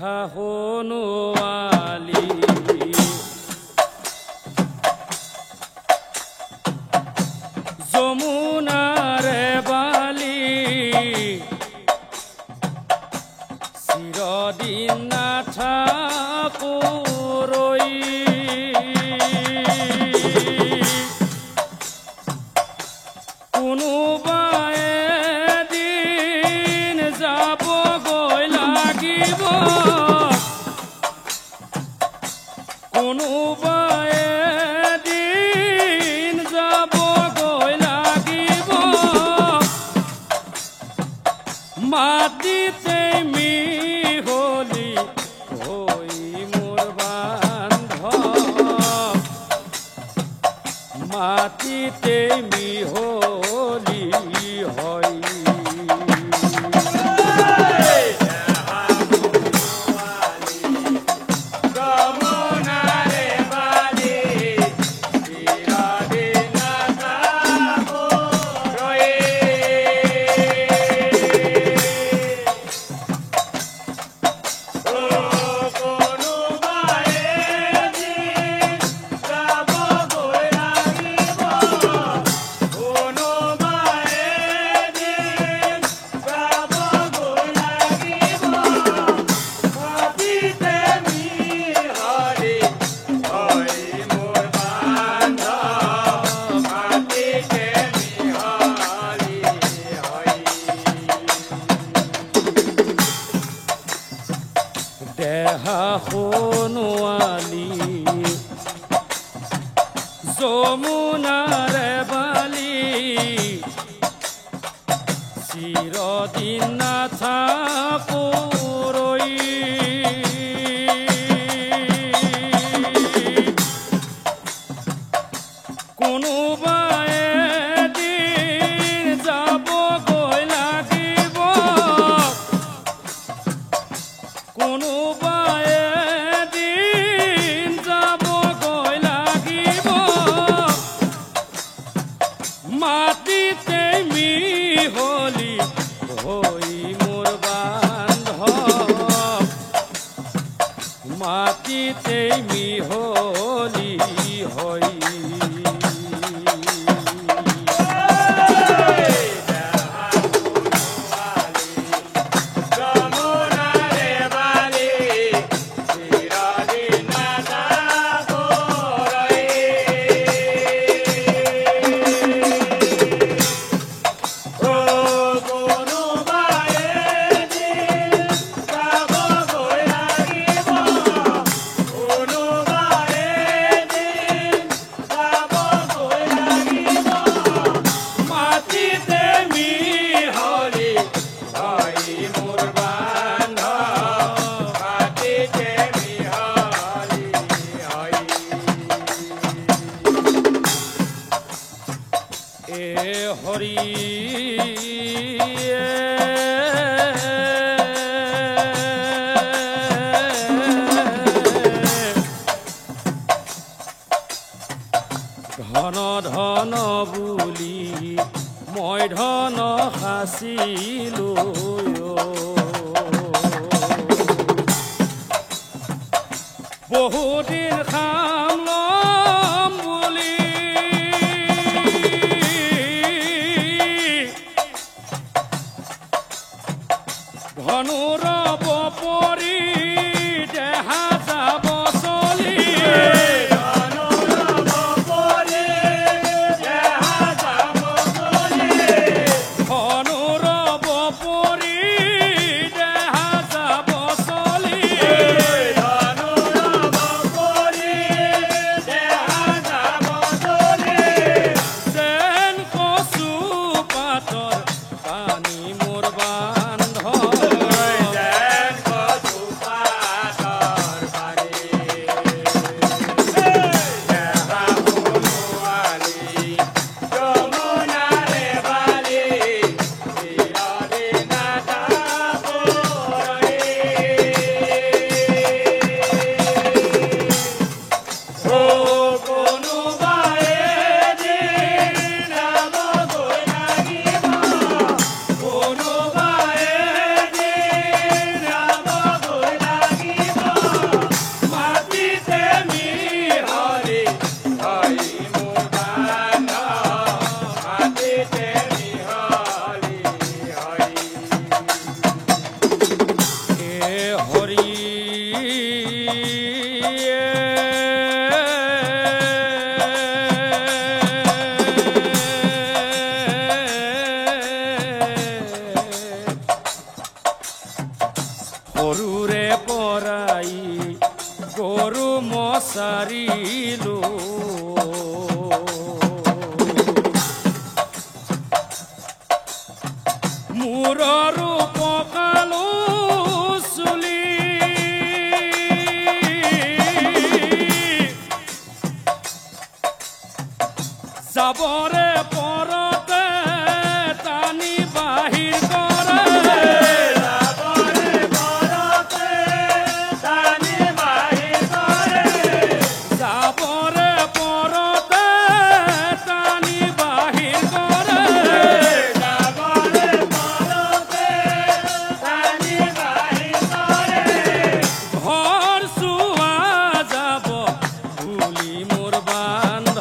দেহা হনুৱালি যমুনাৰে বালি চিৰদিন নাথাকো ৰৈ কোনোবাই এদিন যাবগৈ লাগিব কোনোবাই এদিন যাবগৈ লাগিব মাটিতে মিহলি হৈ মোৰ বান্ধৱ মাটিতে মিহলি হয় দেহা হনুৱালি যমুনাৰে বালি চিৰদিন নাথাকো ৰৈ কোনোবাই এদিন যাবগৈ লাগিব কোনোবাই এদিন যাবগৈ লাগিব মাটিতে মিহলি হৈ মোৰ বান্ধৱ মাটিতে মিহলি হৈ হৰি ধন ধন বুলি মই ধন সাচিলো বহুদিন খাম লম বুলি ধনুৰব পৰি দেহা যাব চলি ধনুৰব পৰি দেহা যাব চলি ধনুৰব পৰি দেহা যাব চলি ধনুৰব পৰি দেহা যাবৰে পৰতে টানি বাহিৰ কৰে যাবৰে পৰতে টানি বাহিৰ কৰে যাবৰে পৰতে টানি বাহিৰ কৰে যাবৰে পৰতে টানি বাহিৰ কৰে ঘৰ চোৱা যাব বুলি মোৰ বান্ধ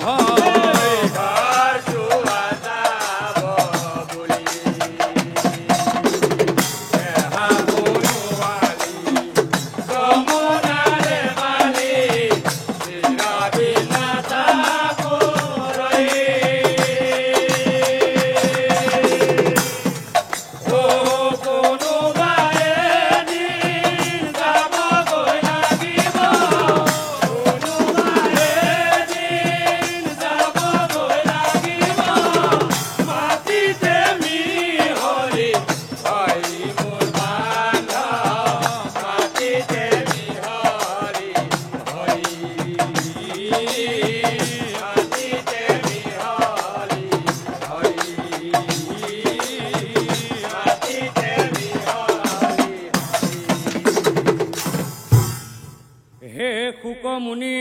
মুনি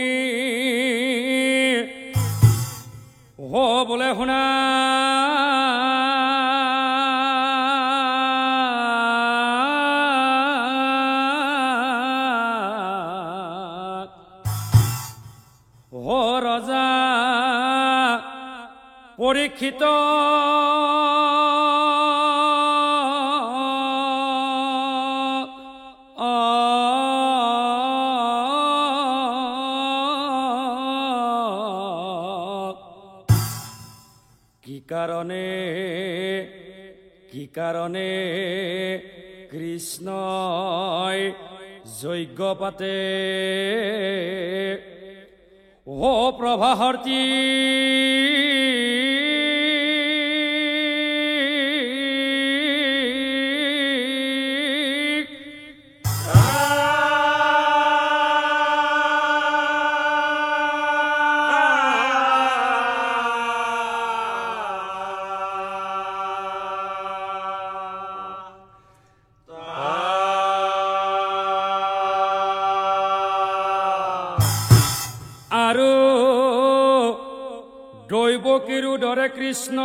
হো বলে শুনা হো ৰজা পৰীক্ষিত কি কাৰণে কৃষ্ণই যজ্ঞ পাতে ও প্ৰভাহৰ্তি আৰু দৈৱকীৰো দৰে কৃষ্ণ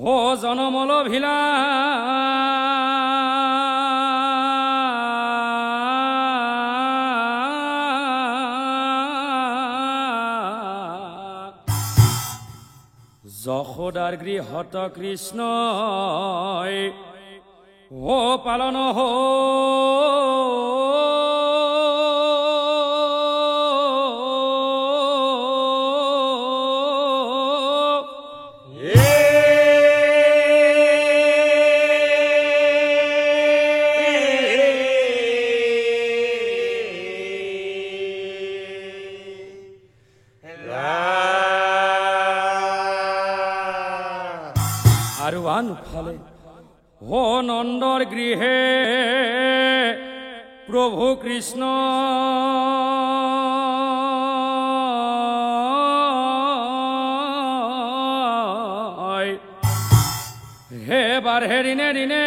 হো জনমল ভিলা যশোদাৰ গৃহত কৃষ্ণ ও পালন হো আৰু আনফালে ও নন্দৰ গৃহে প্ৰভু কৃষ্ণ হে বাঢ়ে দিনে দিনে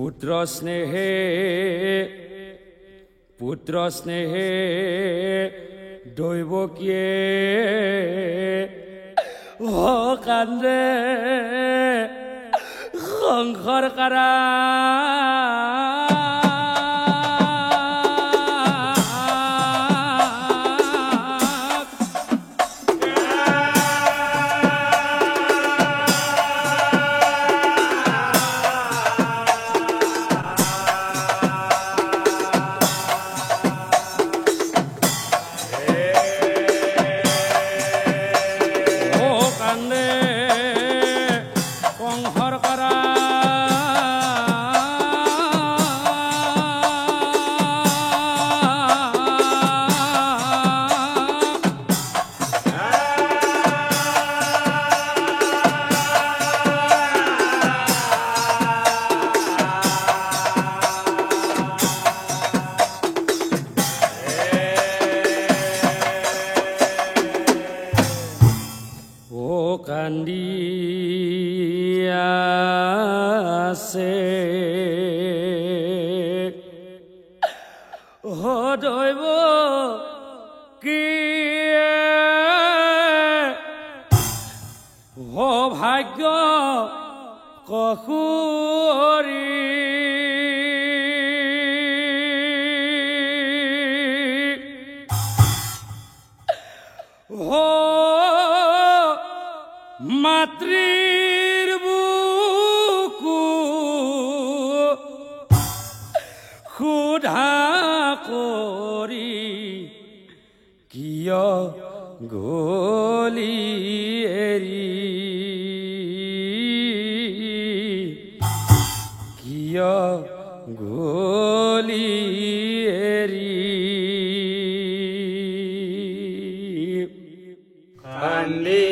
পুত্ৰ স্নেহে দৈৱকীয়ে ও কান্দে সংসাৰ কাৰা কান্দি আছে দৈব কি ভাগ্য কসুৰি মাতৃৰ বুকু ক্ষুধা কৰি কিয় গলি এৰি কিয় গলি এৰি কান্দি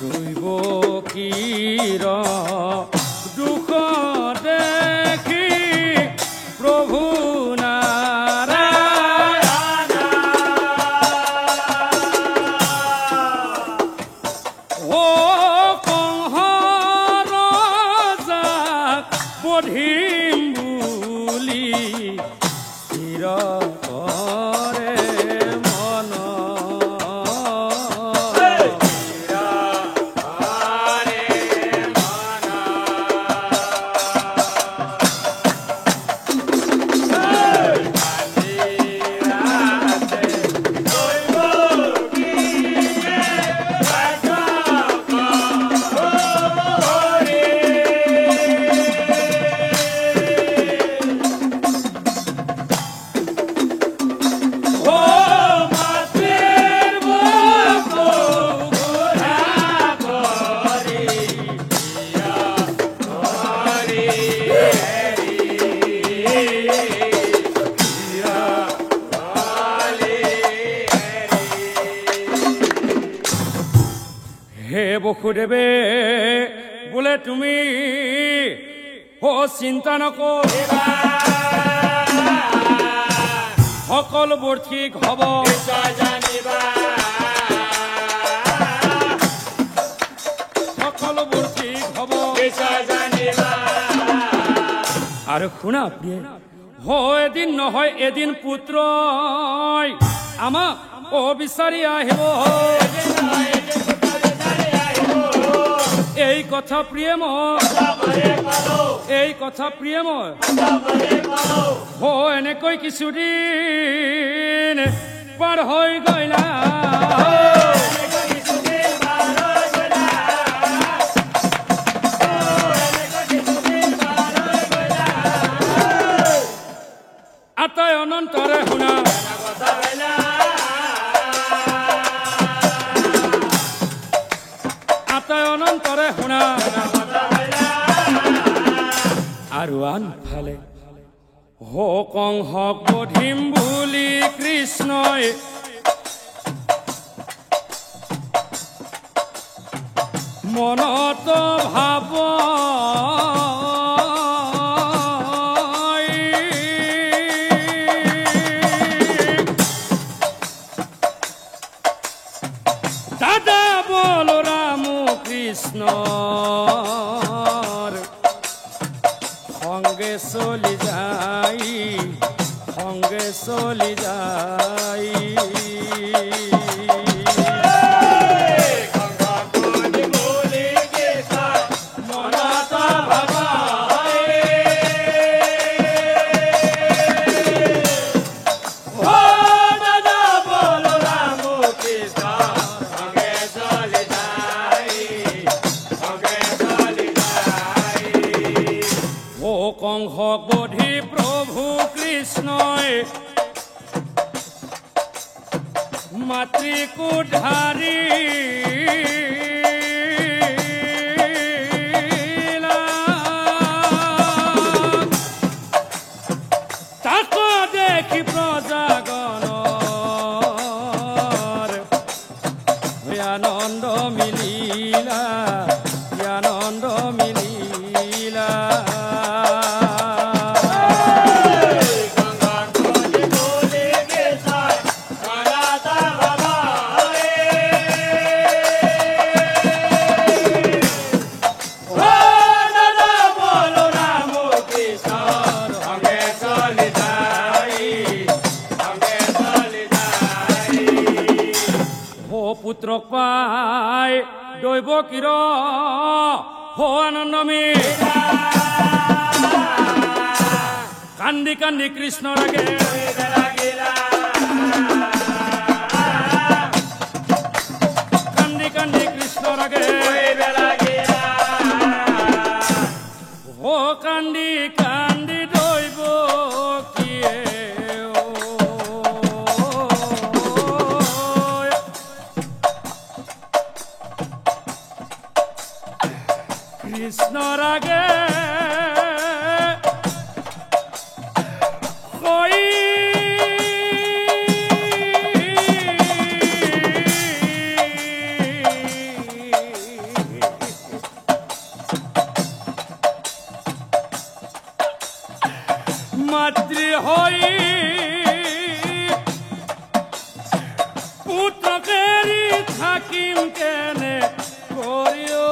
দৈব কিৰ দুখ দেখি প্ৰভু নাৰায়ণ কংসৰ ৰজাক বধিম বুলি স্থিৰ কৰে মন হে বসুদেৱে বোলে তুমি চিন্তা নকৰিবা সকলোবোৰ ঠিক হ'ব সকলোবোৰ ঠিক হ'ব আৰু শুনা প্ৰিয় এদিন নহয় এদিন পুত্ৰই আমাক বিচাৰি আহিব এই কথা প্ৰিয়ম এনেকৈ কিছুদিন পাৰ হৈ গ'লা আটাই অনন্তৰে শুনা আটাই অনন্তৰে শুনা আৰু আনফালে কংসক বধিম বুলি কৃষ্ণই মনত ভাব দাদা বলৰাম কৃষ্ণৰ সঙ্গে চলি যাই অবধি প্রভু কৃষ্ণয় মাতৃকুঠারী তাকে দেখি প্রজাগণ আনন্দ মিলিলা আনন্দ মিলিলা পুত্র পায় দৈব কির হো আনন্দমী কান্দি কান্দি কৃষ্ণ রাগে কান্দি কান্দি কৃষ্ণ রাগে হো কান্দি কান্দি দৈব কিয়ে কৃষ্ণ রাগে কই মাতৃ হই পুত্রকেরি থাকিম কেনে করিও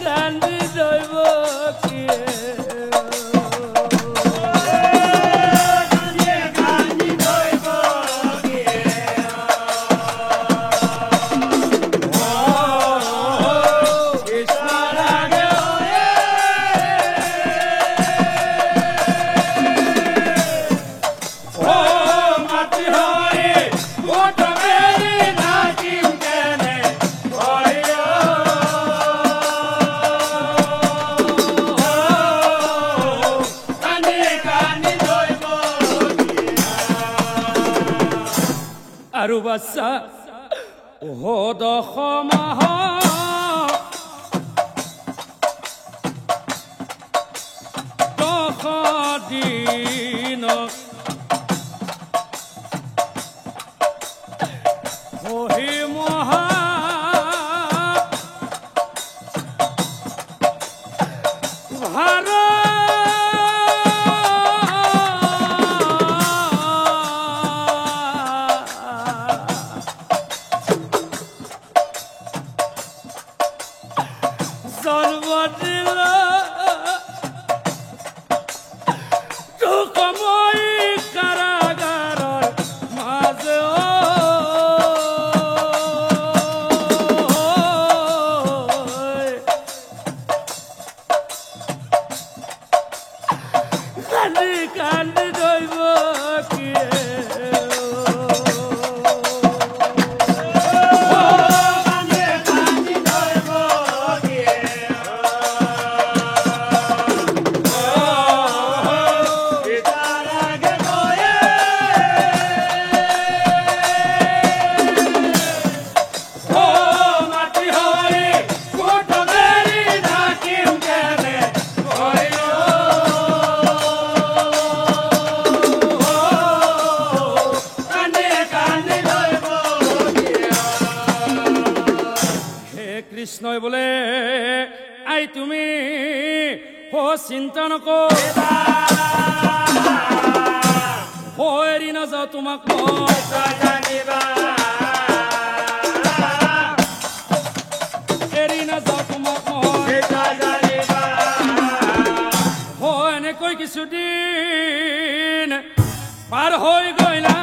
কান্দি দৈব কিয়ে কান্দি দৈব কিয়ে কৃষ্ণ রাগে ও মাতৃ হয়ে পুত্রকেরি থাকিম কেনে করিও আৰু বাচ্চা ও দশ মাহ দশ দিন হহি মহা ভাৰত কান্দি দৈব কিয়ে কৃষ্ণই বোলে আই তুমি হো চিন্তা নকৰ হো এৰি নাযাওঁ তোমাক মই এৰি নাযাওঁ তোমাক মই হো এনেকৈ কিছুদিন পাৰ হৈ গ'লা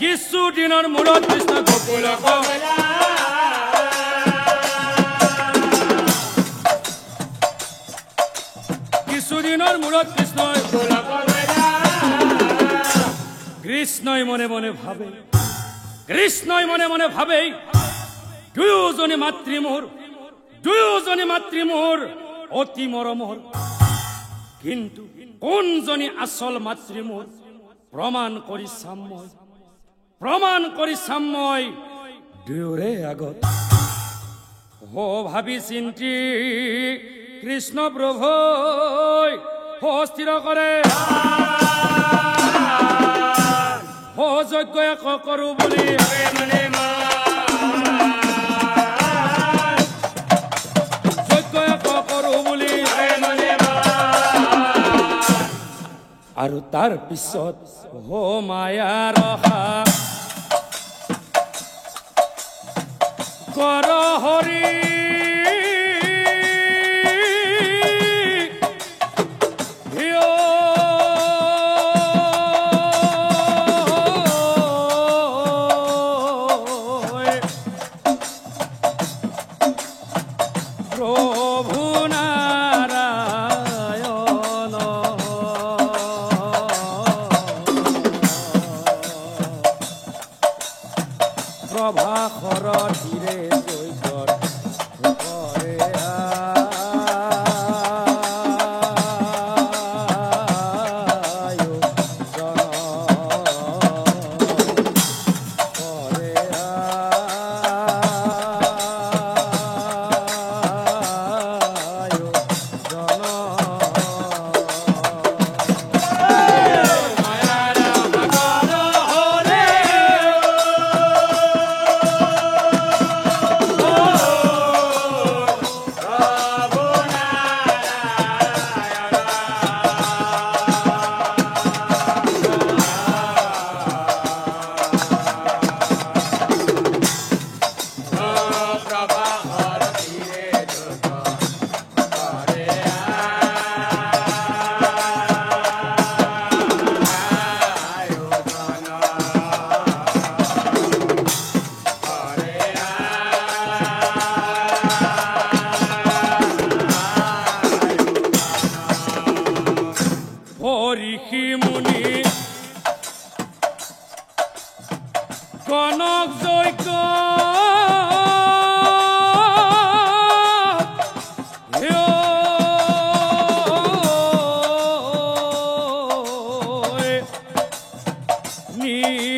কিছুদিনৰ মূৰত কৃষ্ণ গোকুলক দিনৰ মূৰত কৃষ্ণই কৃষ্ণই মনে মনে ভাবে, কৃষ্ণই মনে মনে ভাবে দুয়োজনী মাতৃ মোৰ অতি মৰমৰ, কিন্তু কোনজনী আচল মাতৃ মোৰ প্ৰমাণ কৰি চাম মই দুয়োৰে আগত। ভাবি চিন্তি কৃষ্ণ প্ৰভুই স্থিৰ কৰে, যজ্ঞ এক কৰো বুলি আৰু তাৰ পিছত মায়া ৰহা কৰ হৰি কনক যজ্ঞ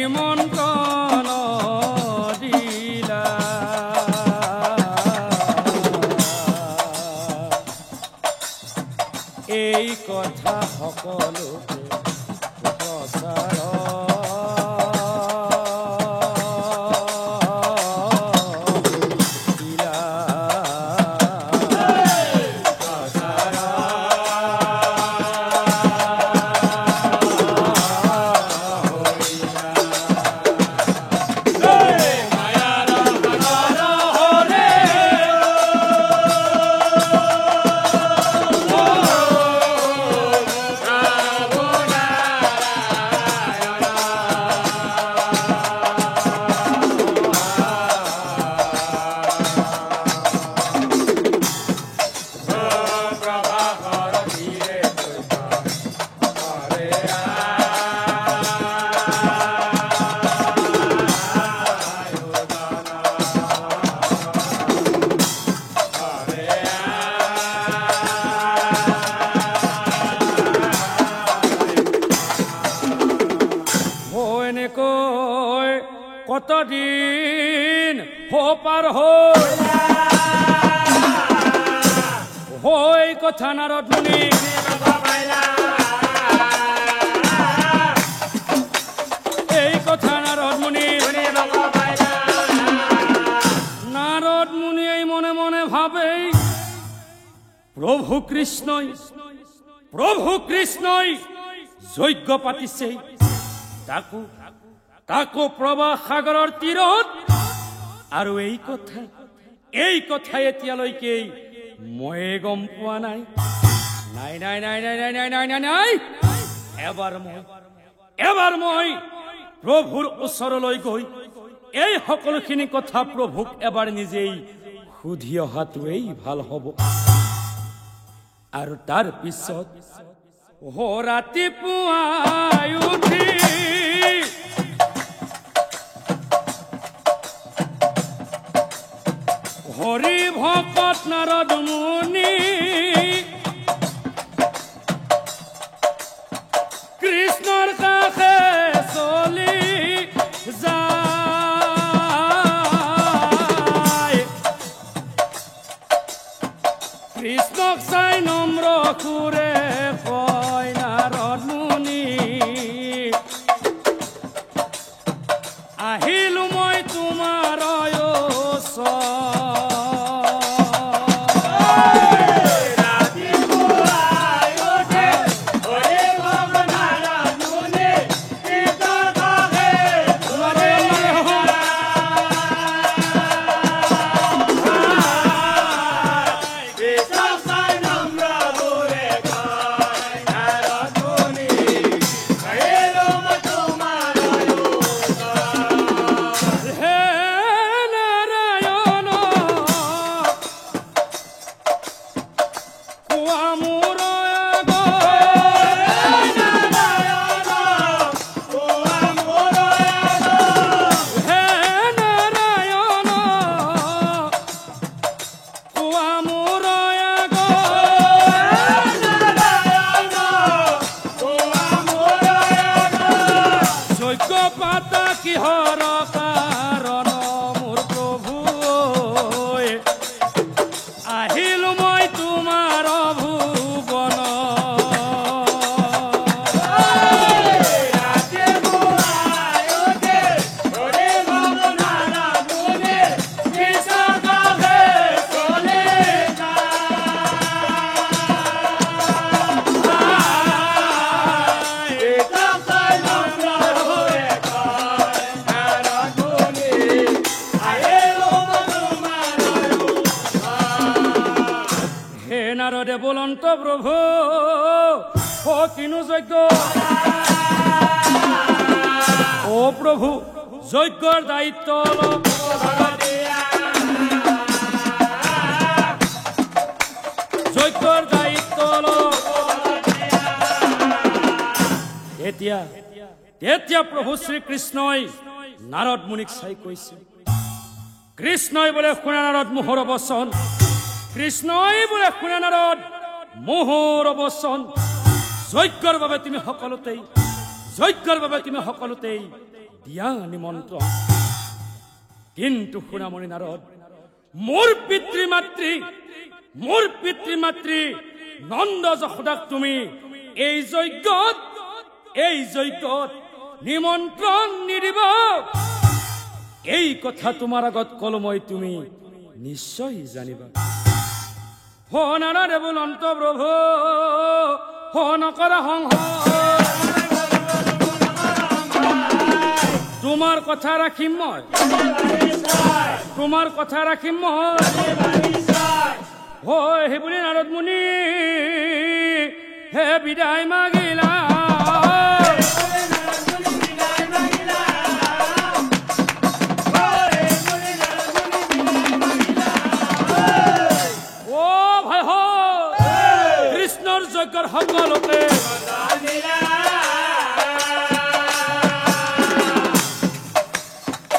নিমন্ত্ৰণ দিলা এই কথা সকলোকে প্ৰচাৰ কতদিন পার হই কথা নারদ মুনি এই কথা নারদ মুনি এই মনে মনে ভাবে প্রভু কৃষ্ণই যজ্ঞ পাতিছে তাকো প্রবাহ সাগৰৰ তীৰত আৰু এই কথা এতিয়ালৈকে মই গম পোৱা নাই। এবাৰ মই প্ৰভুৰ ওচৰলৈ গৈ এই সকলোখিনি কথা প্ৰভুক এবাৰ নিজেই সুধি অহাটোৱেই ভাল হ'ব। আৰু তাৰ পিছত ৰাতিপুৱাই উঠি হৰি ভকত নাৰদ মুনি কৃষ্ণৰ কাষে চলি যায় কৃষ্ণক চাই নম্ৰ সুৰে কয় নাৰদ মুনি আহিলো মই তোমাৰ নাৰদে বলন্ত প্ৰভু কিনো যজ্ঞ ও প্ৰভু যজ্ঞৰ দায়িত্ব যজ্ঞৰ দায়িত্ব এতিয়া প্ৰভু শ্ৰীকৃষ্ণই নাৰদ মুনিক চাই কৈছে কৃষ্ণই বোলে শুনা নাৰদ মোহৰ বচন কৃষ্ণই বোলে শুনা নাৰদ মোহৰ বচন যজ্ঞৰ বাবে তুমি সকলোতেই দিয়া নিমন্ত্ৰণ কিন্তু শুনামণি নাৰদ মোৰ পিতৃ মাতৃ নন্দ যশোদাক তুমি এই যজ্ঞত নিমন্ত্ৰণ নিদিব এই কথা তোমাৰ আগত কলমই তুমি নিশ্চয় জানিবা নাৰদে বলন্ত প্ৰভু নকৰা সংহাৰ তোমাৰ কথা ৰাখিম মই হে বুলি নাৰদ মুনি হে বিদায় মাগিলা যজ্ঞৰ সকলোতে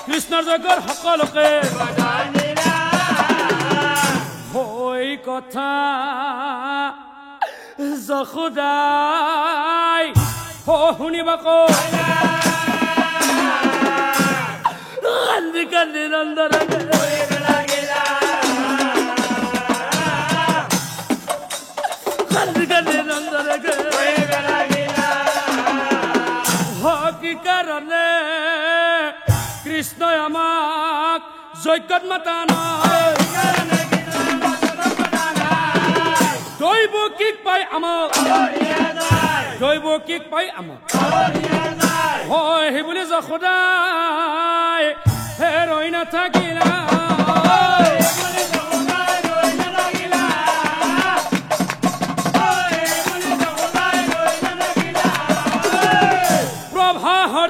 কৃষ্ণৰ যজ্ঞৰ সকলোকে হৈ কথা যশোদাই শুনিবা কান্দি কান্দি নন্দন কি কাৰণে কৃষ্ণই আমাক যজ্ঞত মাতা নাই দৈৱকীক পাই আমাক হয় সেই বুলি যশোদাই হে ৰৈ নাথাকিলা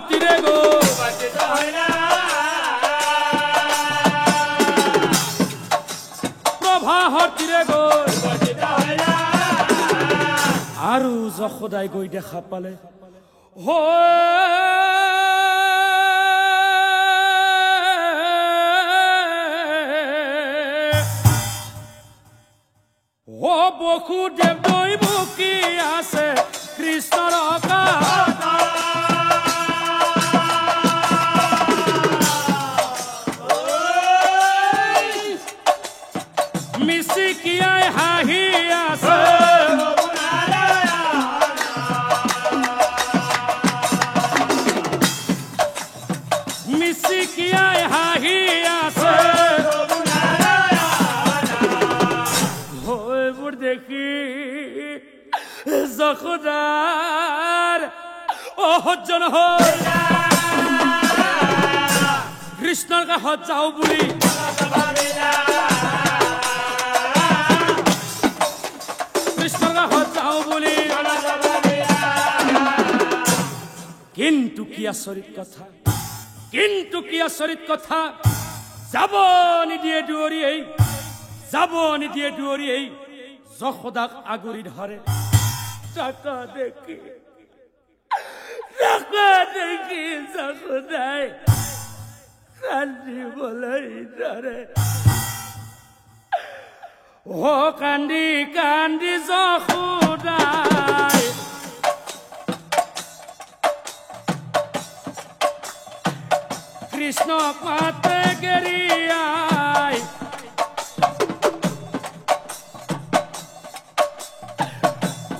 তীৰে গো প্ৰভাহৰ তীৰে গো যশোদাই গৈ দেখা পালে বসুদেৱ দৈব কি আছে কৃষ্ণৰ মিচিকিয়াই হাঁহি আছে মিচিকিয়াই হাঁহি আছে হৈবোৰ দেখি যশোদাৰ অসহ্য নহয় কৃষ্ণৰ কাষত যাওঁ বুলি কৃষ্ণৰ কাষত যাওঁ বুলি কিন্তু কি আচৰিত কথা কিন্তু কি আচৰিত কথা যাব নিদিয়ে দুৱৰীয়ে যাব নিদিয়ে দুৱৰীয়ে যশোদাক আগুৰি ধৰে টাকা দেখি যশোদাই কান্দিবলৈ ধৰে ও কান্দি কান্দি যশোদাই কৃষ্ণক মাতে গেৰিয়াই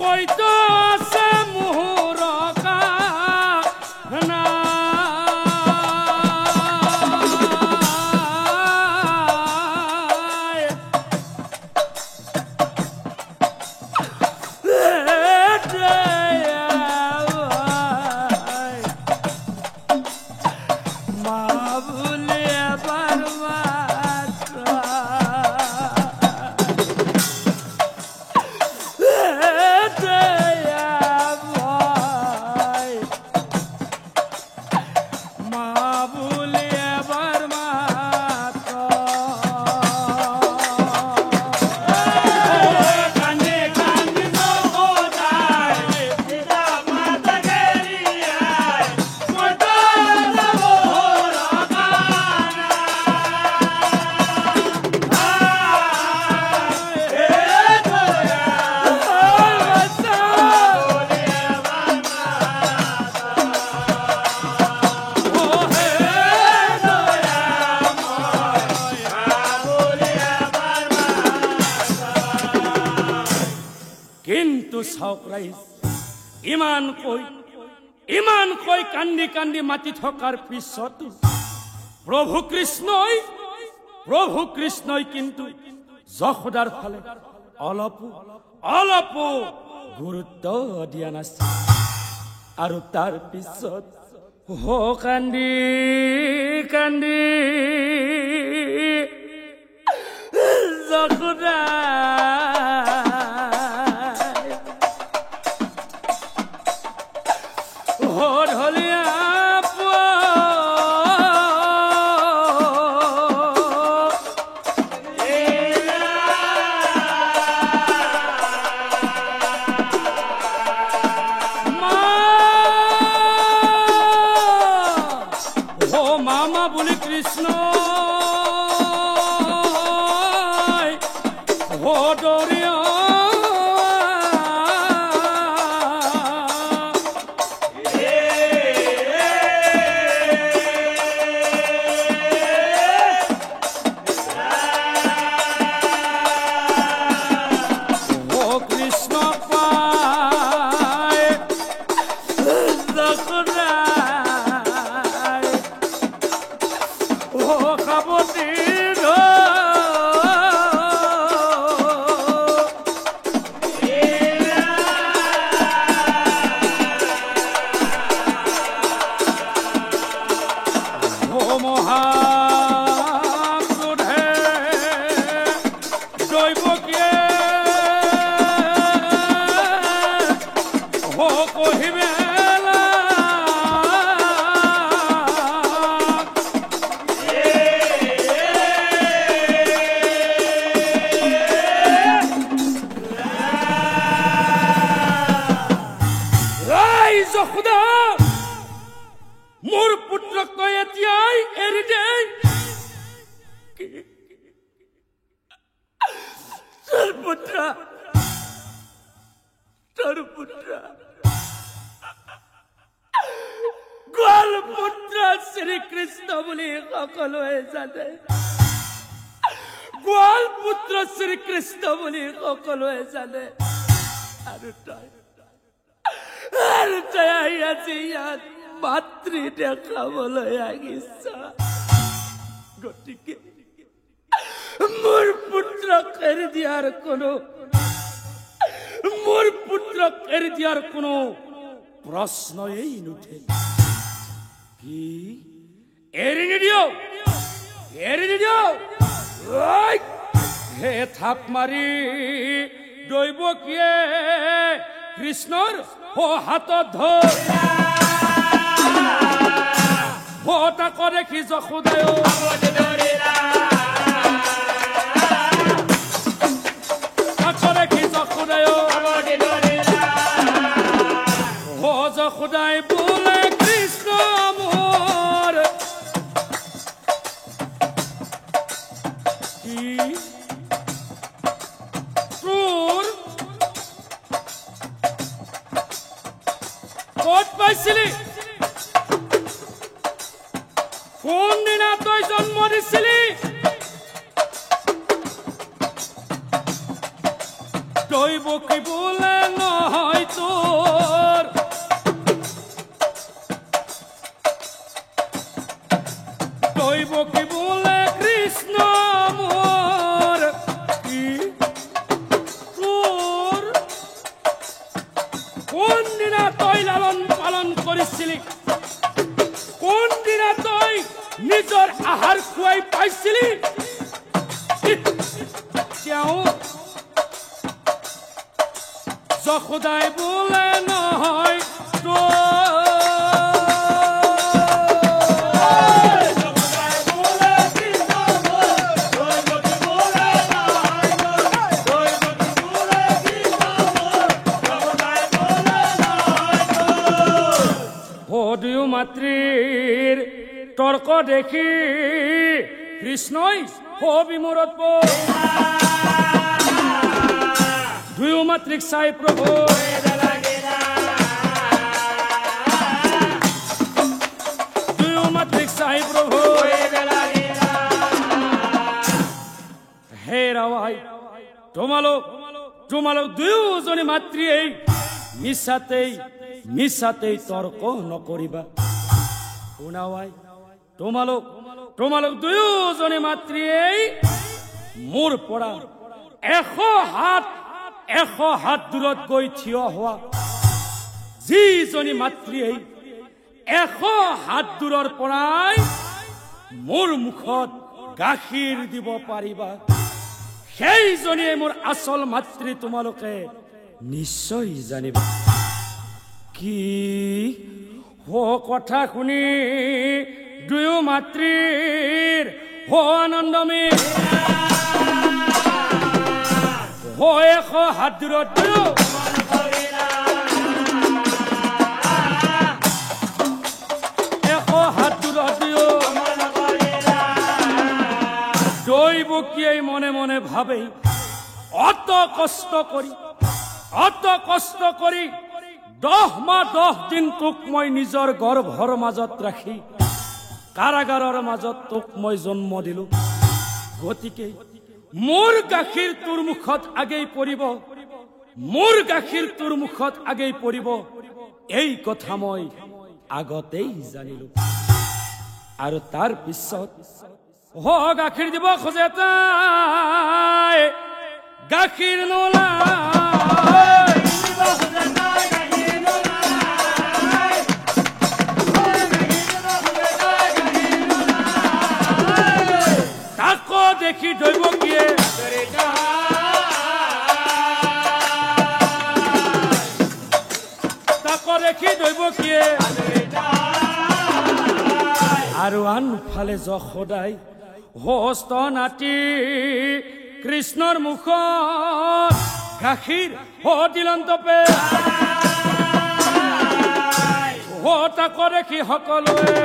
কৈতো আছে মোহৰ কানা কিন্তু চাওক ৰাইজ ইমান কৈ কান্দি কান্দি মাতি থকাৰ পিছতো প্ৰভু কৃষ্ণই কিন্তু যশোদাৰ ফালে অলপো গুৰুত্ব দিয়া নাছিল আৰু তাৰ পিছত কান্দি কান্দি যশোদা মামা বুলি কৃষ্ণ দৰিয়া কৃষ্ণ পায় খাবতি মহাক্ৰোধে দৈবকীয়ে কহিবে সকলোৱে জানে গোৱাল পুত্ৰ শ্ৰীকৃষ্ণ বুলি সকলোৱে জানে আৰু তই আহি আজি ইয়াত মাতৃ দেখাবলৈ আহিছ গতিকে মোৰ পুত্ৰক এৰি দিয়াৰ কোনো প্ৰশ্নই নুঠে কি এৰি নিদিও হে থাপ মাৰি দৈৱকীয়ে কৃষ্ণৰ হাতত ধৰ তাক দেখি যশোদায় যশোদাই বোলে কৃষ্ণ মোৰ তোৰ ক'ত পাইছিলি কোনদিনা তই জন্ম দিছিলি দৈৱকী বোলে নহয় তোৰ দৈৱকী বোলে কৃষ্ণ মোৰ তোৰ কোনদিনা তই লালন পালন কৰিছিলি কোনদিনা তই নিজৰ আহাৰ খুৱাই পাইছিলি তেওঁ যশোদাই বোলে নহয় দুয়ো মাতৃৰ তৰ্ক দেখি কৃষ্ণই বিমূৰত দুয়ো মাতৃক চাই প্ৰভু হে ৰাৱাই তোমালোক দুয়োজনী মাতৃয়ে মিছাতেই তৰ্ক নকৰিবা শুনাৱাই তোমালোক দুয়োজনী মাতৃয়ে মোৰ পৰা 100 হাত দূৰত গৈ থিয় হোৱা যিজনী মাতৃয়ে 100 হাত দূৰৰ পৰাই মোৰ মুখত গাখীৰ দিব পাৰিবা সেইজনীয়ে মোৰ আচল মাতৃ তোমালোকে নিশ্চয় জানিবা কি কথা শুনি দুয়ো মাতৃৰ আনন্দমে 100 হাত দূৰত দৈৱকীয়ে মনে মনে ভাবে অত কষ্ট কৰি 10 মাহ 10 দিন তোক মই নিজৰ গৰ্ভৰ মাজত ৰাখি কাৰাগাৰৰ মাজত তোক মই জন্ম দিলো গতিকে মোৰ গাখীৰ তোৰ মুখত আগেই পৰিব এই কথা মই আগতেই জানিলো আৰু তাৰ পিছত গাখীৰ দিব খোজে তাই গাখীৰ নোলায় তাকো দেখি দৈৱকীয়ে আৰু আনফালে যশোদাই হস্ত নাটি কৃষ্ণৰ মুখত গাখীৰ দিলন্তপে তাকো দেখি সকলোৱে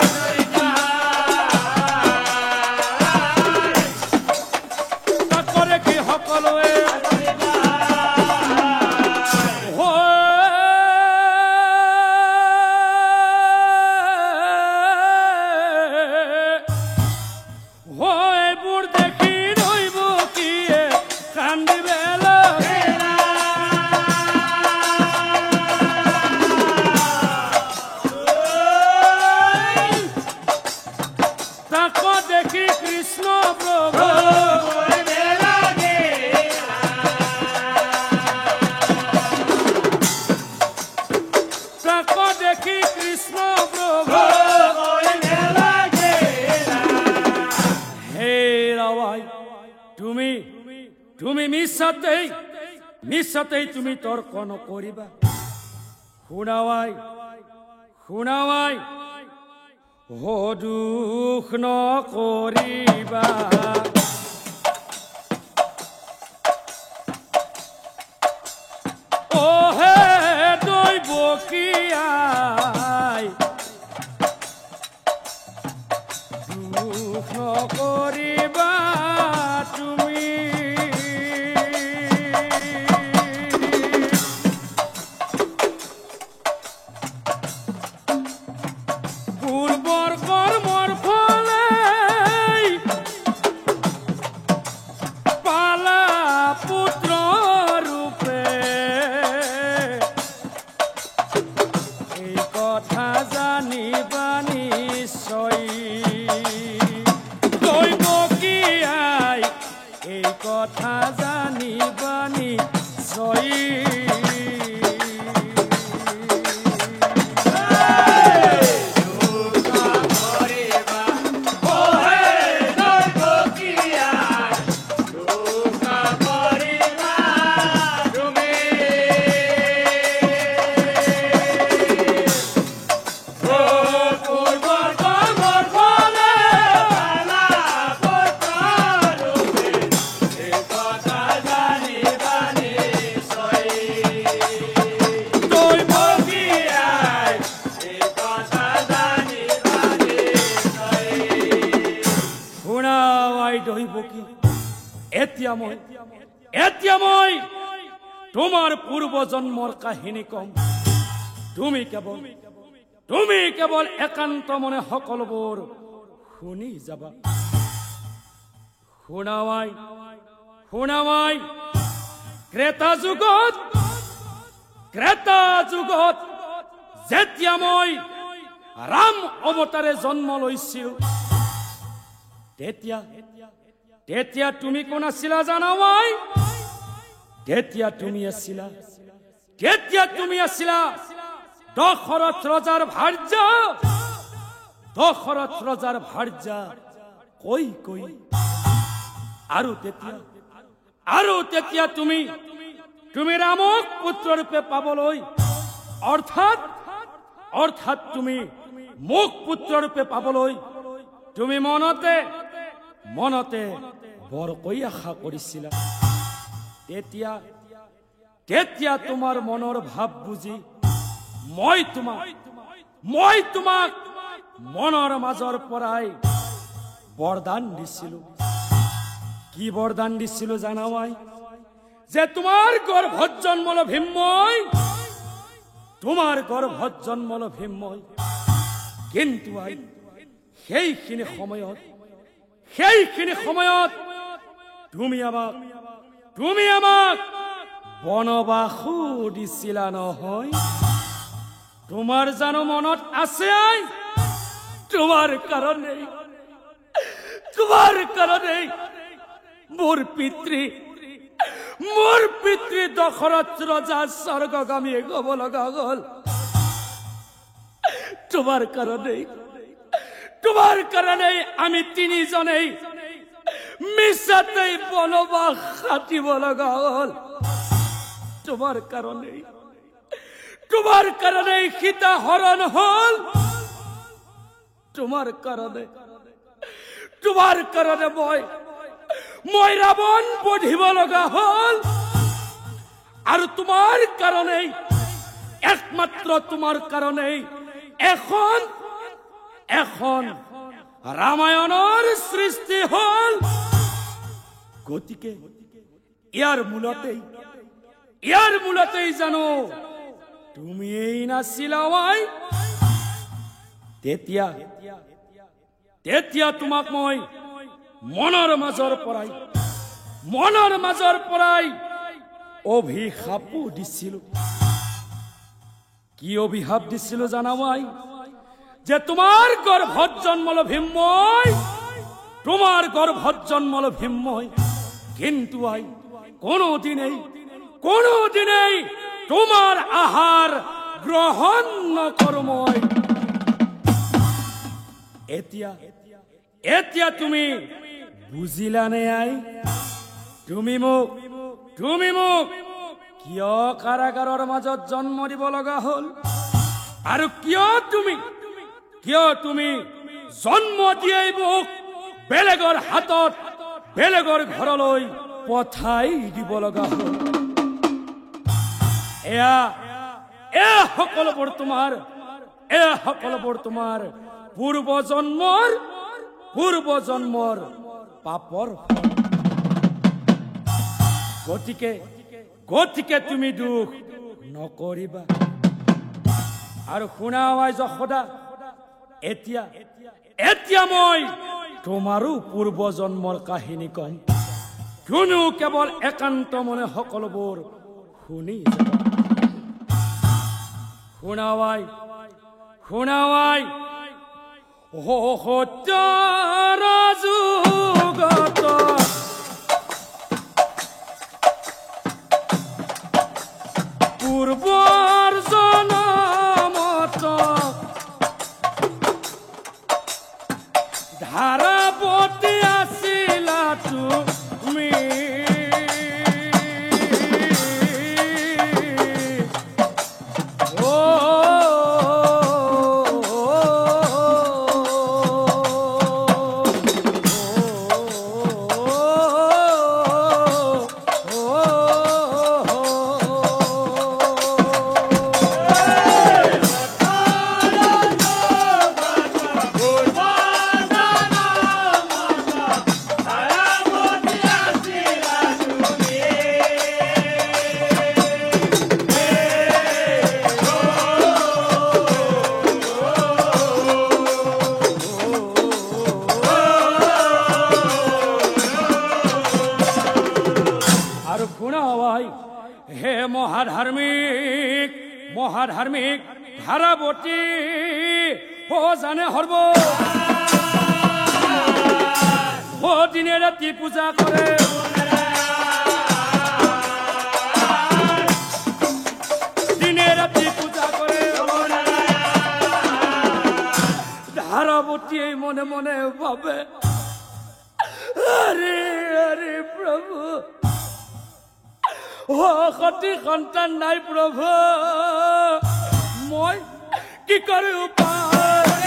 দেখি কৃষ্ণ প্ৰভু তাকে দেখি কৃষ্ণ প্ৰভু হে ৰাওয়াই তুমি মিছাতেই তুমি তৰ্ক নকৰিবা শুনাৱাই দুখ নকৰিবা অ হে দৈৱকীয়াই দুখ নকৰিবা তুমি পূৰ্বৰ কৰ্মৰ ফলে পালা পুত্ৰ ৰূপে এই কথা জানিবা নিশ্চয় দৈৱকীয়াই এই কথা জানিবা নিশ্চয় এতিয়া মই তোমাৰ পূৰ্ব জন্মৰ কাহিনী কম তুমি কেৱল একান্ত মনে সকলোবোৰ শুনি যাবা শুনাৱাই ত্ৰেতা যুগত যেতিয়া মই ৰাম অৱতাৰে জন্ম লৈছিল তেতিয়া তুমি কোন আছিলা জানাৱাই তেতিয়া তুমি আছিলা দশৰথ ৰজাৰ ভাৰ্যা কৈ আৰু তেতিয়া তুমি ৰামক পুত্ৰ ৰূপে পাবলৈ অৰ্থাৎ তুমি মোক পুত্ৰ ৰূপে পাবলৈ তুমি মনতে বৰকৈ আশা কৰিছিলা তেতিয়া তোমাৰ মনৰ ভাৱ বুজি মই তোমাক মনৰ মাজৰ পৰাই বৰদান দিছিলো কি বৰদান দিছিলো জানাৱাই যে তোমাৰ গৰ্ভত জন্মল ভীমময় কিন্তু সেইখিনি সময়ত তুমি আমাক বনবাসো দিছিলা নহয় তোমাৰ জানো মনত আছে তোমাৰ কাৰণে মোৰ পিতৃ দশৰথ ৰজা স্বৰ্গগামী হ'ব লগা হ'ল তোমাৰ কাৰণে আমি তিনিজনেই মিছাতেই বনবাস খাটিব লগা হ'ল তোমাৰ কাৰণে সীতা হৰণ হ'ল তোমাৰ কাৰণে মই ৰাৱণ বধিব লগা হ'ল আৰু তোমাৰ কাৰণে একমাত্ৰ তোমাৰ কাৰণে এখন ৰামায়ণৰ সৃষ্টি হ'ল গতিকে ইয়াৰ মূলতেই জানো তুমি নাছিলা তেতিয়া তোমাক মই মনৰ মাজৰ পৰাই অভিশাপো দিছিলো কি অভিশাপ দিছিলো জানাৱাই যে তোমাৰ গৰ্ভত জন্মল ভীমময় তোমাৰ গৰ্ভত জন্মল ভীমময়, কিন্তু আই কোনোদিনেই তোমাৰ আহাৰ গ্ৰহণ নকৰময়। এতিয়া তুমি বুজিলানে আই? তুমি মোক কিয় কাৰাগাৰৰ মাজত জন্ম দিব লগা হ'ল, আৰু কিয় তুমি জন্ম দিয়েই মোক বেলেগৰ হাতত বেলেগৰ ঘৰলৈ পঠাই দিব লগা হ'ল? এয়া সকলোবোৰ তোমাৰ পূৰ্বজন্মৰ পাপৰ ফল। গতিকে তুমি দুখ নকৰিবা। আৰু শুনা আই যশোদা, এতিয়া মই তোমাৰো পূৰ্বজন্মৰ কাহিনী কম। কোনো কেৱল একান্ত মনে সকলোবোৰ শুনি যাবা। শুনাৱাই সত্যৰ যুগত পূৰ্বৰ জনমত ধাৰাপতি আছিলা তুমি। হে মহাধাৰ্মিক ধাৰাৱতী জানে সৰ্ব দিনে ৰাতি পূজা কৰে। ধাৰাৱতীয়ে মনে মনে ভাবে, আৰে প্ৰভু, সতী সন্তান নাই প্ৰভু, মই কি কৰি উপায়?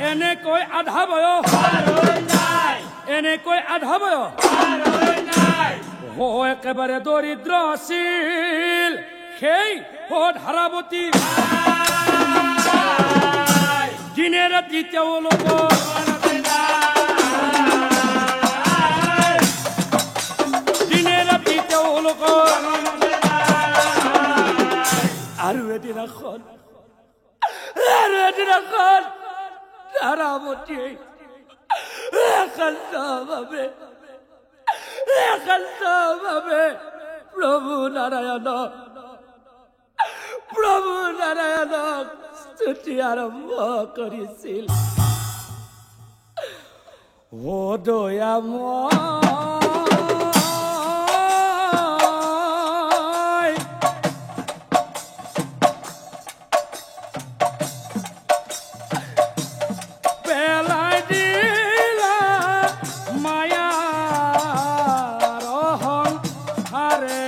এনেকৈ আধা বয়স একেবাৰে দৰিদ্ৰ আছিল সেই ধাৰাৱতী। দিনে ৰাতি তেওঁলোকৰ আৰু এদিনাখন ধাৰাৱতীয়ে একান্তভাৱে প্ৰভু নাৰায়ণক স্তুতি আৰম্ভ কৰিছিল। ও দয়াময়, পেলাই দিলা মায়াৰ অহংকাৰে।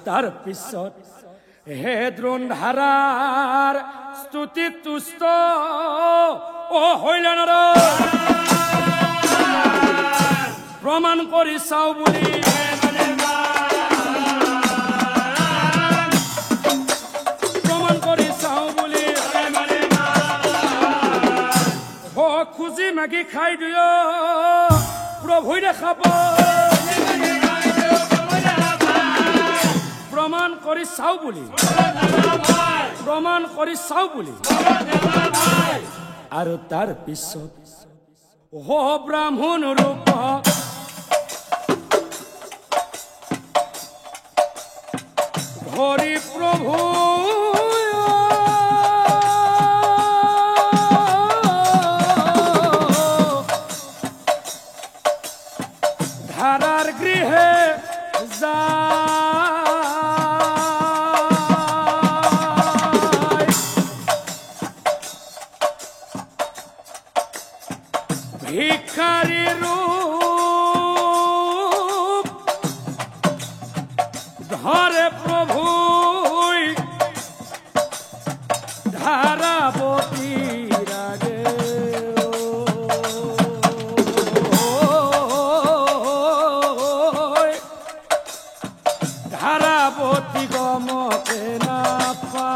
তাৰ পিছত হে দ্ৰোণ ধাৰাৰ স্তুতি তুষ্ট অ হইলা নাৰদ প্ৰমাণ কৰি চাও বুলি প্ৰমাণ কৰি চাও বুলি খুজি মাগি খাই দিও প্ৰভুই দেখাব প্ৰমাণ কৰি চাও বুলি প্ৰমাণ কৰি চাও বুলি আৰু তাৰ পিছত ব্ৰাহ্মণ ৰূপ হৰি প্ৰভু ধাৰাৰ গৃহে ভিখাৰী ৰূপ ধৰে প্ৰভু ধাৰাৱতী ৰাগে ধাৰাৱতী গমকে নাপা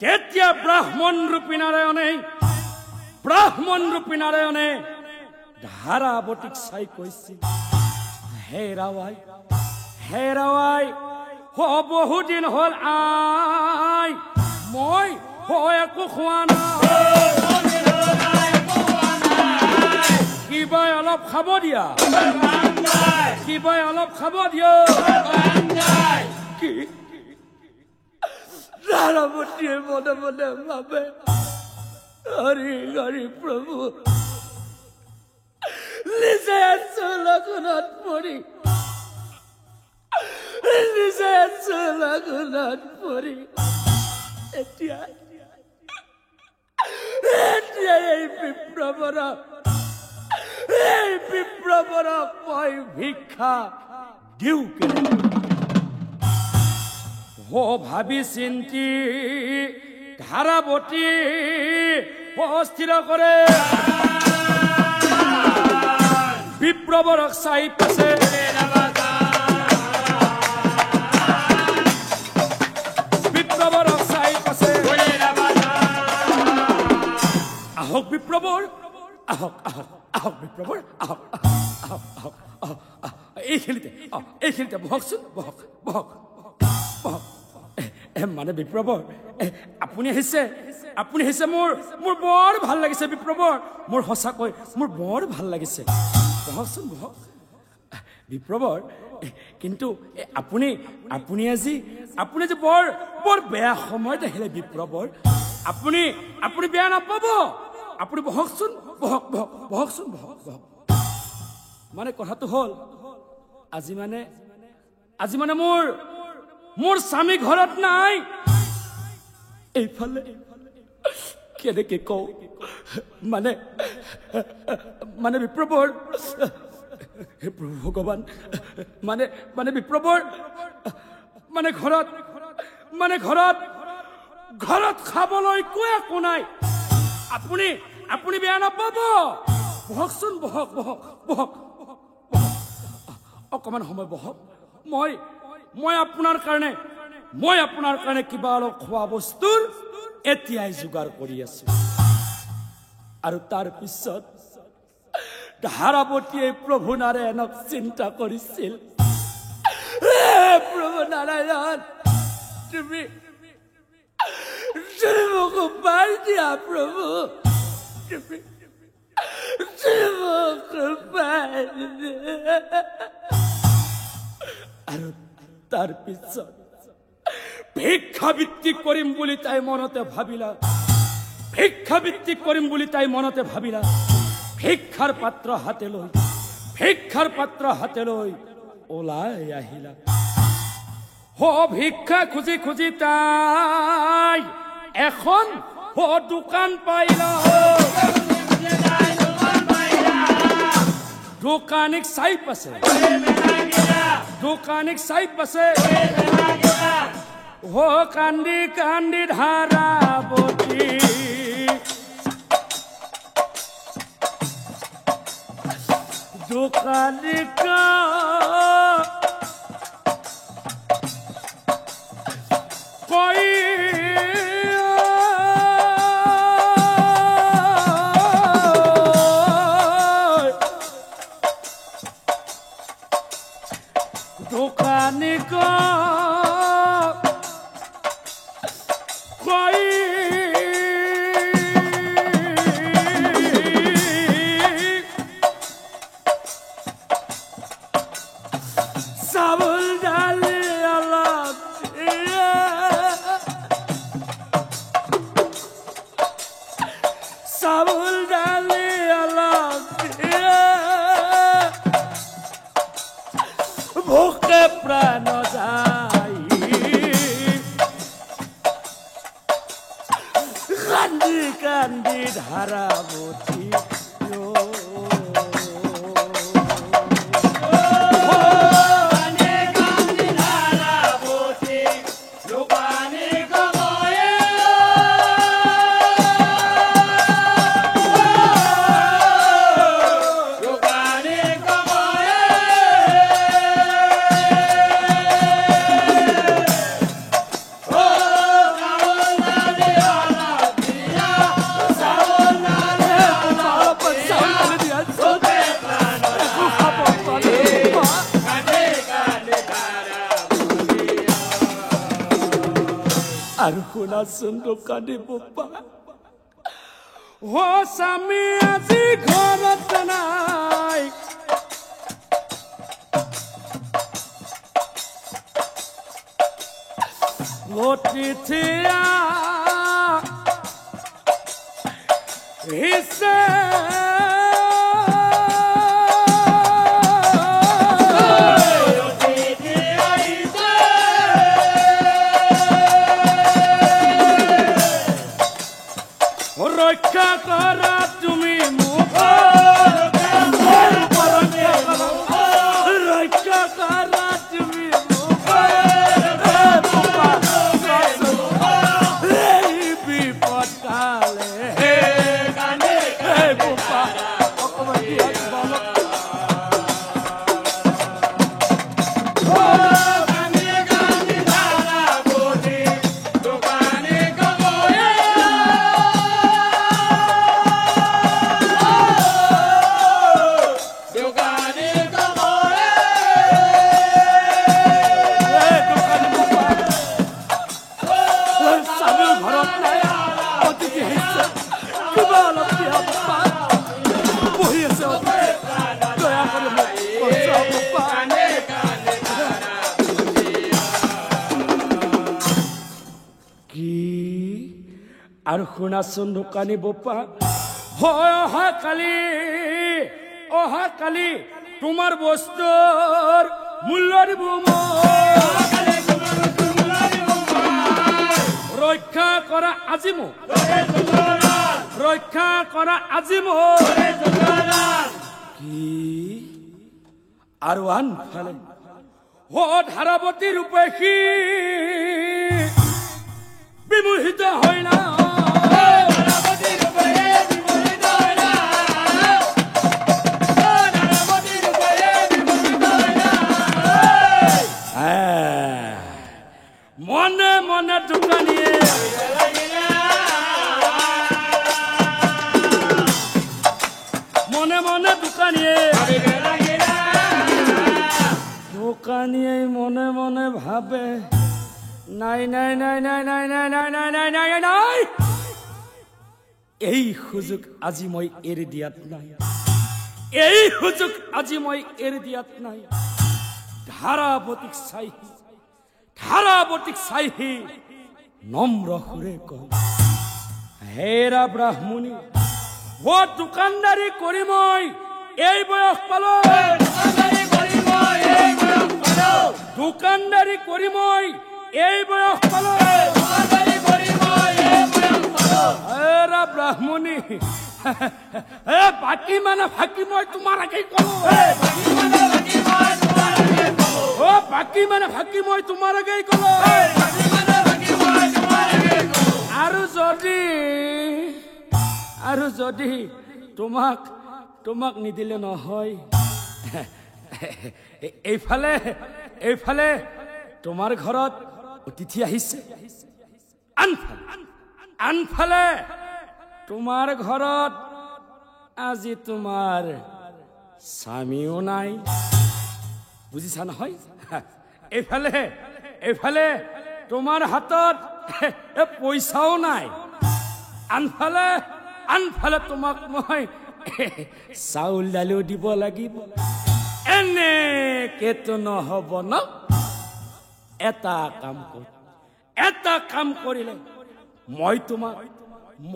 তেতিয়া ব্ৰাহ্মণ ৰূপী নাৰায়ণে ধাৰাৱতীক চাই কৈছিল হে ৰাৱাই বহুদিন হ'ল আই মই একো খোৱা নাই কিবা অলপ খাব দিয়া কি ধাৰাৱতীয়ে মনে মনে ভাবে হৰি প্ৰভু নিজে চোলাখনত পৰি এতিয়া এই বিপ্ৰবৰক মই ভিক্ষা দিওঁ ভাবি চিন্তি ধাৰাৱতী স্থিৰ কৰে বিপ্ৰবৰক চাই পাছে আহক বিপ্ৰবৰ আহক বিপ্ৰবৰ এইখিনিতে বহকচোন বহক মানে বিপ্ৰবৰ আপুনি আহিছে মোৰ বৰ ভাল লাগিছে বিপ্ৰবৰ মোৰ সঁচাকৈ মোৰ বৰ ভাল লাগিছে বহকচোন বহক বিপ্ৰবৰ কিন্তু আপুনি আজি বৰ বেয়া সময়ত আহিলে বিপ্ৰবৰ আপুনি বেয়া নাপাব আপুনি বহকচোন বহক মানে কথাটো হ'ল আজি মানে মোৰ স্বামী ঘৰত নাই এইফালে কেনেকে কওঁ মানে বিপ্ৰবৰ হে প্ৰভু ভগৱান মানে বিপ্ৰবৰ ঘৰত খাবলৈ একো নাই আপুনি বেয়া নাপাব বহকচোন বহক অকমান সময় বহক মই আপোনাৰ কাৰণে কিবা অলপ খোৱা বস্তুৰ এতিয়াই যোগাৰ কৰি আছো আৰু তাৰ পিছত ধাৰাৱতীয়ে প্ৰভু নাৰায়ণক চিন্তা কৰিছিল প্ৰভু নাৰায়ণ তুমি মোক উপায় দিয়া প্ৰভু আৰু তাৰ পিছত ভিক্ষাবৃত্তি কৰিম বুলি তাই মনতে ভাবিলা। ভিক্ষাবৃত্তি কৰিম বুলি তাই মনতে ভাবিলা। ভিক্ষাৰ পাত্ৰ হাতে লৈ ওলাই আহিলা। ভিক্ষা খুজি খুজি তাই এখন দোকান পাইলা। দোকানিক চাই পাছে কান্দি কান্দি ধাৰাৱতী দোকানিক কই দোকানিক কই চাউল ডালি অলপ চাউল ডালি অলপ ভোকে প্রাণ যাই কান্দি কান্দি ধারাবতী আর শুনাচোন দোকানী বোপা স্বামী আজি ঘৰত নাই। অতিথিয়া হিছে রক্ষা করা তুমি মুখ রক্ষা করা তুমি মুখ বিপদ কালে আর শুনাচোন দোকানী বোপা অহাকালি তোমার বস্তুর মূল্য দিব রক্ষা করা আজি মোক রক্ষা করা আজি মোক কি আর আনফালে ধারাবতী রূপে সি বিমোহিত হইলা। মনে মনে দোকানিয়ে দোকানিয়ে মনে মনে ভাবে নাই নাই নাই নাই নাই নাই নাই নাই নাই নাই নাই এই সুযোগ আজি মই এৰি দিয়াত নাই, এই সুযোগ আজি মই এৰি দিয়াত নাই। ধাৰাৱতীক চাইহি নম্ৰ সুৰে কয়, হেৰা ব্ৰাহ্মণী, ও দোকানদাৰী কৰি মই এই বয়স পালো, দোকানদাৰী কৰি মই এই বয়স পালো। হেৰা ব্ৰাহ্মণী, বাকী মানে ফাঁকি মই তোমাৰ আগেই কলো, বাকী মানে ফাঁকি মই তোমাৰ আগেই কলো। আৰু যদি তোমাক নিদিলে নহয়, এইফালে তোমাৰ ঘৰত অতিথি আহিছে, আনফালে তোমাৰ ঘৰত আজি তোমাৰ স্বামীও নাই, বুজিছা নহয়? এইফালে তোমাৰ হাতত পইচাও নাই, আনফালে তোমাক মই চাউল দালিও দিব লাগিব। এনেকেতো নহব ন। এটা কাম কৰিলে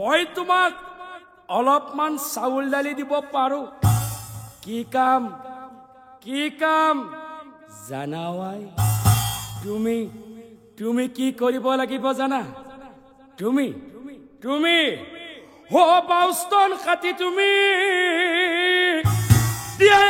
মই তোমাক অলপমান চাউল দালি দিব পাৰো। কি কাম জানাৱাই? তুমি কি কৰিব লাগিব জানা? তুমি বাউস্তন কাটি তুমি দিয়া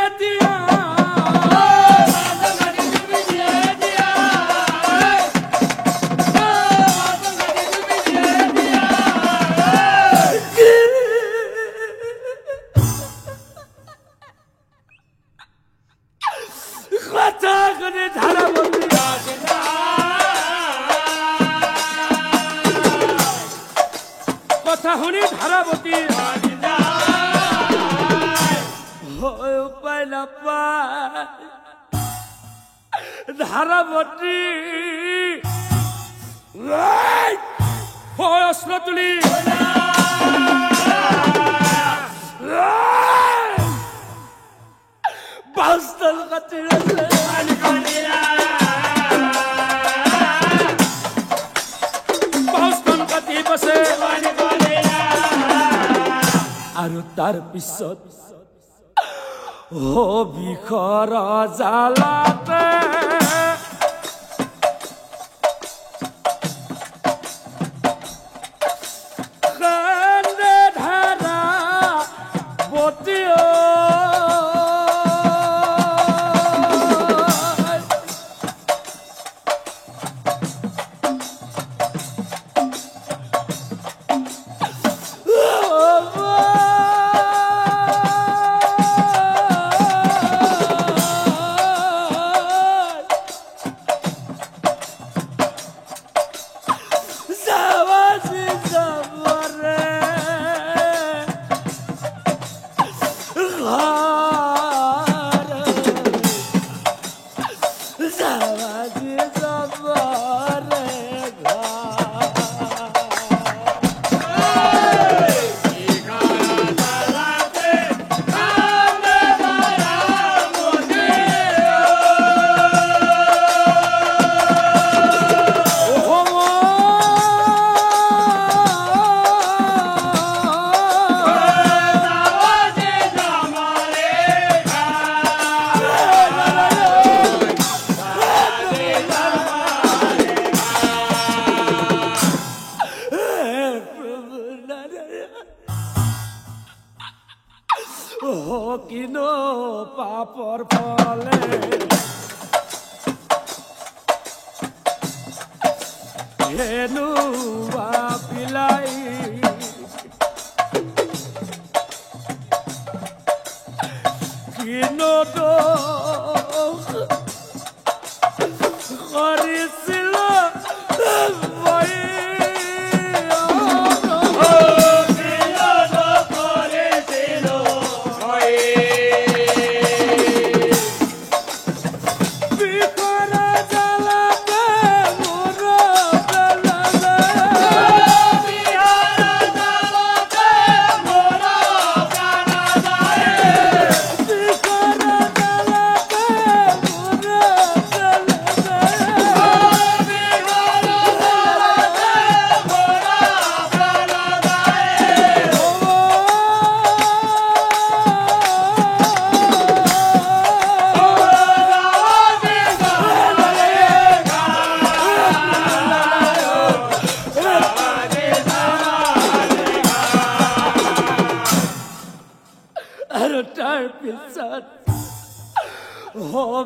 কথা শুনি ধাৰাৱতী উপায় নাপায়, ধাৰাৱতী অস্ত্ৰ তুলি বাউস্তন কাটি বসে, আৰু তাৰ পিছত বিষৰ জালাতে কিনো পাপৰ ফলে হেনো পিলাই কিনো কৰিছিল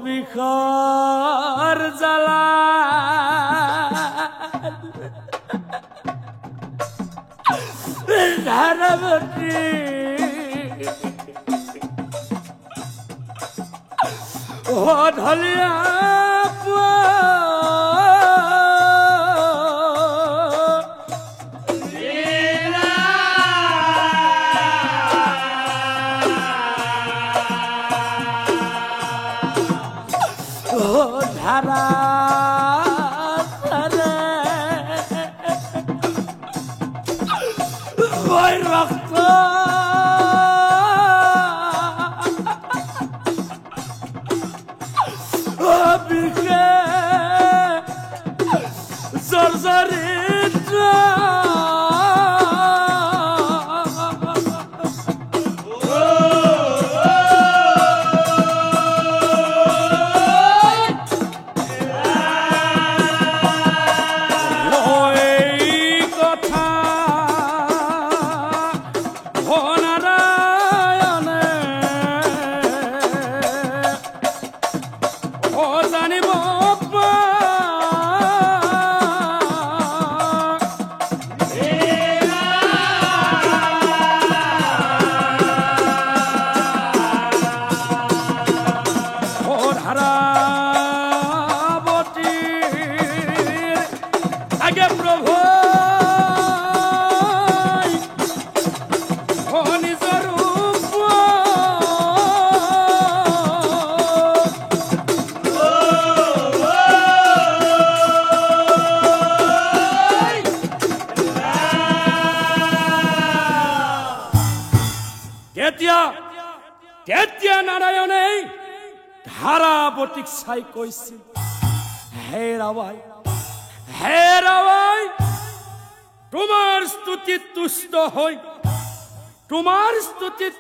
বিষৰ জ্বালা ধাৰাৱতী ঢলিয়া ধাৰা ৰক্ত বিকে জৰ্জৰিত তেতিয়া নাৰায়ণে ধাৰাৱতীক চাই কৈছিল, হে ৰাৱাই, হে ৰাৱাই, তোমাৰ স্তুতিত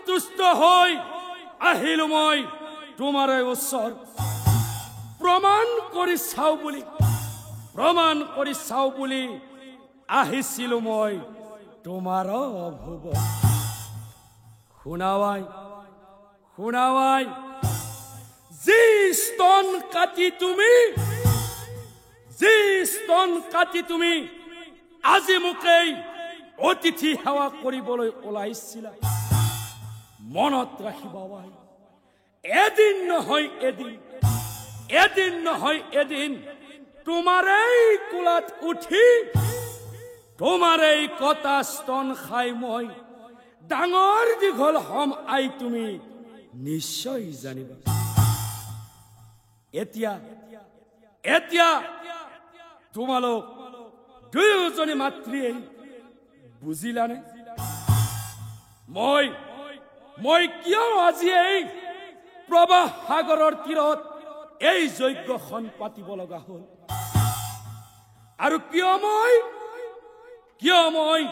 তুষ্ট হৈ আহিলো মই তোমাৰ ওচৰ প্ৰমাণ কৰি চাও বুলি আহিছিলো মই তোমাৰ অভুৱ। শুনাৱাই যি স্তন কাটি তুমি আজি মোকেই অতিথি সেৱা কৰিবলৈ ওলাইছিলা, মনত ৰাখিবা বাই, এদিন নহয় এদিন তোমাৰেই কোলাত উঠি তোমাৰেই কটা স্তন খাই মই ডাঙৰ দীঘল হম আই, তুমি নিশ্চয় জানিবা। এতিয়া তোমালোক দুয়োজনী মাতৃয়ে বুজিলানে মই কিয় আজি এই প্ৰবাহ সাগৰৰ তীৰত এই যজ্ঞখন পাতিব লগা হ'ল, আৰু কিয় মই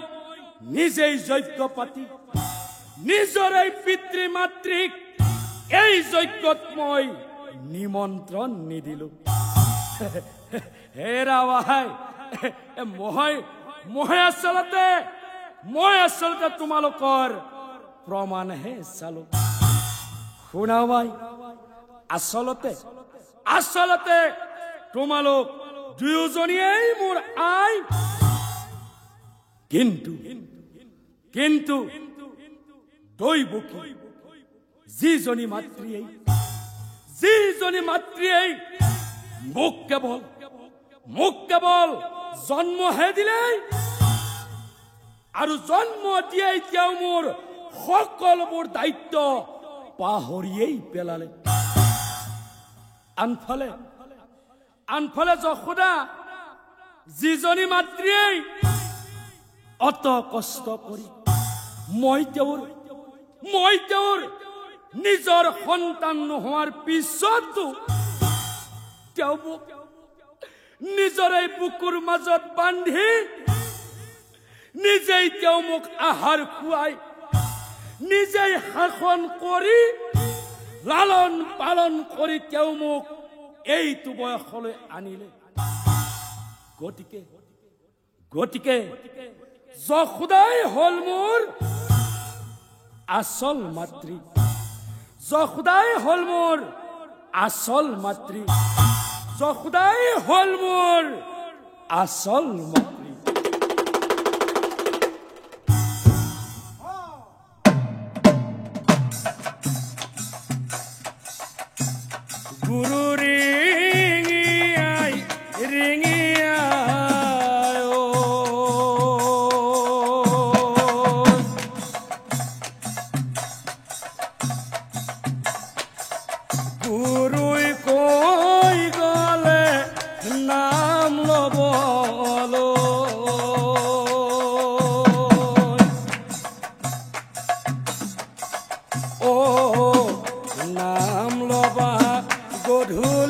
নিজেই যজ্ঞ পাতি নিজৰ এই পিতৃ মাতৃক এই যজ্ঞত মই নিমন্ত্ৰণ নিদিলো। হে ৰাৱাই, মই আচলতে তোমালোকৰ প্ৰমাণহে চালো। শুনাৱাই, আচলতে তোমালোক দুয়োজনীয়েই মোৰ আই, কিন্তু দৈৱকী যিজনী মাতৃয়ে মোক কেৱল জন্মহে দিলে, আৰু জন্ম দিয়াই তেওঁ মোৰ সকলোবোৰ দায়িত্ব পাহৰিয়েই পেলালে। আনফালে যশোদা যিজনী মাতৃয়ে অত কষ্ট কৰি মই তেওঁৰ নিজৰ সন্তান নোহোৱাৰ পিছতো তেওঁ মোক নিজৰ এই বুকুৰ মাজত বান্ধি নিজেই তেওঁ মোক আহাৰ খুৱাই নিজেই শাসন কৰি লালন পালন কৰি তেওঁ মোক এইটো বয়সলৈ আনিলে। গতিকে যশোদাই হল মোৰ আচল মাতৃ, যশোদাই হল মোৰ আচল মাতৃ যশোদাই হল মোৰ আচল মাতৃ গুৰু ৰিঙিয়াই ৰিঙিয়াই ও গুৰুই কৈ গলে নাম লবলৈ ও নাম লবা গধূলি